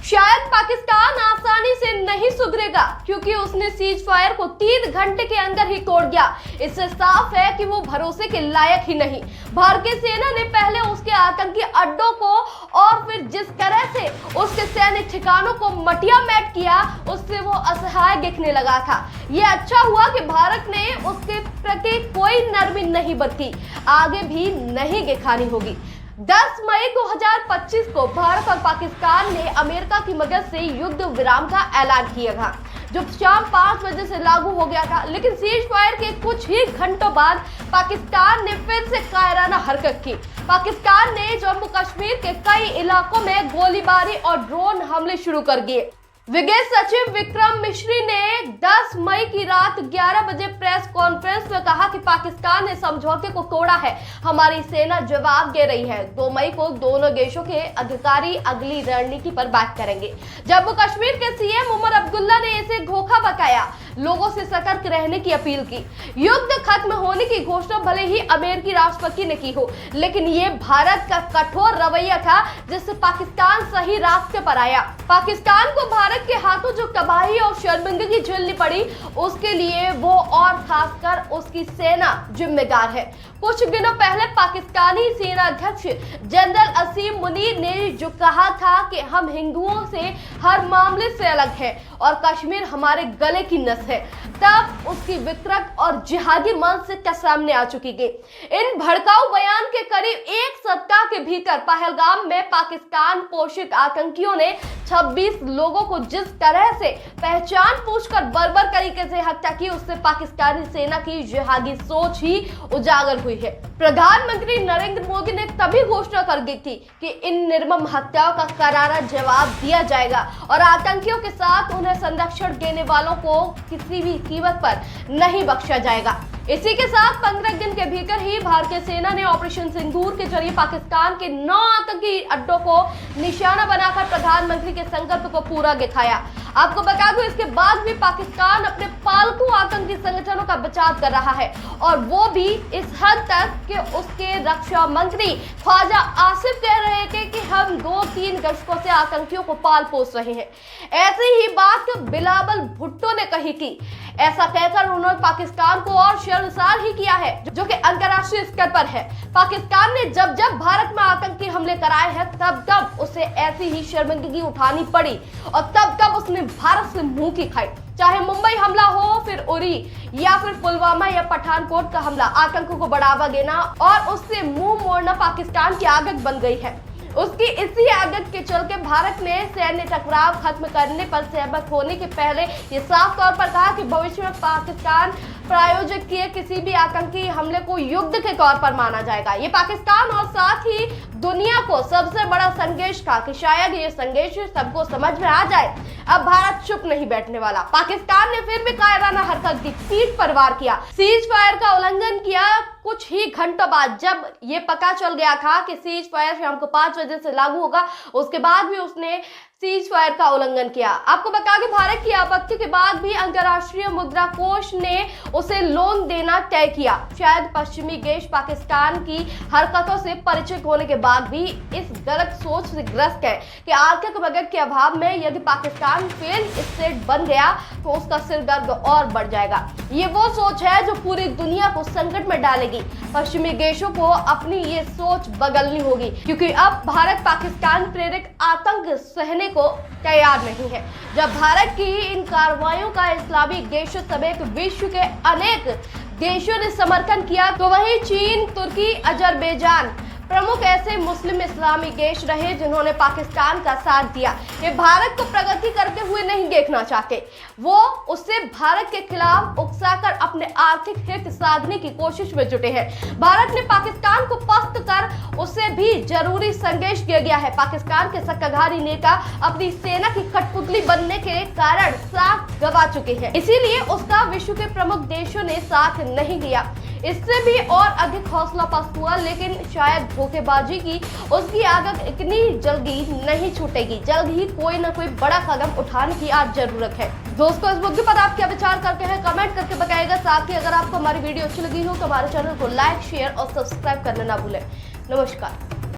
शायद पाकिस्तान आसानी से नहीं सुधरेगा क्योंकि उसने सीज फायर को 3 घंटे के अंदर ही तोड़ दिया। इससे साफ है कि वो भरोसे के लायक ही नहीं। भारतीय सेना ने पहले उसके आतंकी अड्डों को और फिर जिस तरह से उसके सैनिक ठिकानों को मटिया मैट किया, उससे वो असहाय दिखने लगा था। ये अच्छा हुआ कि भारत ने उसके प्रति कोई नरमी नहीं बरती, आगे भी नहीं दिखानी होगी। 10 मई 2025 को भारत और पाकिस्तान ने अमेरिका की मदद से युद्ध विराम का ऐलान किया था, जो शाम 5 बजे से लागू हो गया था। लेकिन सीज फायर के कुछ ही घंटों बाद पाकिस्तान ने फिर से कायराना हरकत की। पाकिस्तान ने जम्मू कश्मीर के कई इलाकों में गोलीबारी और ड्रोन हमले शुरू कर दिए। विदेश सचिव विक्रम मिश्री ने 10 मई की रात 11 बजे प्रेस कॉन्फ्रेंस में कहा कि पाकिस्तान ने समझौते को तोड़ा है, हमारी सेना जवाब दे रही है। 2 मई को दोनों देशों के अधिकारी अगली रणनीति पर बात करेंगे। जम्मू कश्मीर के सीएम उमर अब्दुल्ला ने इसे धोखा बताया, लोगों से सतर्क रहने की अपील की। युद्ध खत्म होने की घोषणा भले ही अमेरिकी राष्ट्रपति ने की हो, लेकिन ये भारत का कठोर रवैया था जिससे पाकिस्तान सही रास्ते पर आया। पाकिस्तान को भारत के हाथों जो तबाही और शर्मिंदगी झेलनी पड़ी, उसके लिए वो और खासकर उसकी सेना जिम्मेदार है। कुछ दिनों पहले पाकिस्तानी सेना अध्यक्ष जनरल असीम मुनीर ने जो कहा था कि हम हिंदुओं से हर मामले से अलग हैं और कश्मीर हमारे गले की नस है, तब उसकी विकृत और जिहादी मानसिकता सामने आ चुकी है। इन भड़काऊ बयान के करीब 1 सप्ताह के भीतर पहलगाम में पाकिस्तान पोषित आतंकियों ने 26 लोगों को जिस तरह से पहचान पूछकर बर्बर तरीके से हत्या की, उससे पाकिस्तानी सेना की जिहादी सोच ही उजागर हुई है। प्रधानमंत्री नरेंद्र मोदी ने तभी घोषणा कर दी थी कि इन निर्मम हत्याओं का करारा जवाब दिया जाएगा और आतंकियों के साथ उन्हें संरक्षण देने वालों को किसी भी कीमत पर नहीं बख्शा जाएगा। इसी के साथ 15 दिन के भीतर ही भारतीय सेना ने ऑपरेशन सिंदूर के जरिए पाकिस्तान के 9 आतंकी अड्डों को निशाना बनाकर प्रधानमंत्री के संकल्प को पूरा दिखाया। आपको बता दूं, इसके बाद भी पाकिस्तान अपने पालतू आतंकी संगठनों का बचाव कर रहा है और वो भी इस हद तक कि उसके रक्षा मंत्री ख्वाजा आसिफ कह रहे थे कि हम 2-3 दशकों से आतंकियों को पाल पोस रहे हैं। ऐसी ही बात बिलावल भुट्टो ने कही थी। ऐसा कहकर उन्होंने पाकिस्तान को और शर्मसार ही किया है, जो कि अंतर्राष्ट्रीय स्तर पर है। पाकिस्तान ने जब जब भारत में आतंकी हमले कराए हैं, तब तब उसे ऐसी ही शर्मिंदगी उठानी पड़ी और तब तब उसने भारत से मुंह की खाई। चाहे मुंबई हमला हो, फिर उरी या फिर पुलवामा या पठानकोट का हमला, आतंकों को बढ़ावा देना और उससे मुंह मोड़ना पाकिस्तान की आदत बन गई है। उसकी इसी आदत के चलते भारत ने सैन्य टकराव खत्म करने पर सहमत होने के पहले ये साफ तौर पर कहा कि भविष्य में पाकिस्तान प्रायोजित किए किसी भी आतंकी हमले को युद्ध के तौर पर माना जाएगा। ये पाकिस्तान और साथ ही दुनिया को सबसे बड़ा संदेश था कि शायद ये संदेश सबको समझ में आ जाए। अब भारत चुप नहीं बैठने वाला। पाकिस्तान ने फिर भी कायराना हरकत की, पीठ पर वार किया, सीज फायर का उल्लंघन किया। कुछ ही घंटों बाद जब ये पता चल गया था कि सीज फायर शाम को 5 बजे से लागू होगा, उसके बाद भी उसने सीज फायर का उल्लंघन किया। आपको बता दें, भारत की आपत्ति के बाद भी अंतर्राष्ट्रीय मुद्रा कोष ने उसे लोन देना तय किया। शायद पश्चिमी देश पाकिस्तान की हरकतों से परिचित होने के बाद भी इस गलत सोच से ग्रस्त है कि आर्थिक मदद के अभाव में यदि पाकिस्तान फेल स्टेट बन गया तो उसका सिर दर्द और बढ़ जाएगा। ये वो सोच है जो पूरी दुनिया को संकट में डालेगी। पश्चिमी देशों को अपनी ये सोच बदलनी होगी, क्योंकि अब भारत पाकिस्तान प्रेरित आतंक सहने को तैयार नहीं है। जब भारत की इन कार्रवाइयों का इस्लामी देशों समेत विश्व के अनेक देशों ने समर्थन किया, तो वहीं चीन, तुर्की, अजरबैजान प्रमुख ऐसे मुस्लिम इस्लामी देश रहे जिन्होंने पाकिस्तान का साथ दिया। ये भारत को प्रगति करते हुए नहीं देखना चाहते, वो उससे भारत के खिलाफ उकसाकर अपने आर्थिक हित साधने की कोशिश में जुटे हैं। भारत ने पाकिस्तान को पस्त कर उसे भी जरूरी संदेश दिया गया है। पाकिस्तान के सत्ताधारी नेता अपनी सेना की कठपुतली बनने के कारण साथ गवा चुके हैं, इसीलिए उसका विश्व के प्रमुख देशों ने साथ नहीं दिया। इससे भी और अधिक हौसला पस्त हुआ, लेकिन शायद धोखेबाजी की उसकी आदत इतनी जल्दी नहीं छूटेगी। जल्द ही कोई ना कोई बड़ा कदम उठाने की आज जरूरत है। दोस्तों, इस मुद्दे पर आप क्या विचार करते हैं, कमेंट करके बताइएगा। साथ ही अगर आपको हमारी वीडियो अच्छी लगी हो तो हमारे चैनल को लाइक, शेयर और सब्सक्राइब करना ना भूलें। नमस्कार।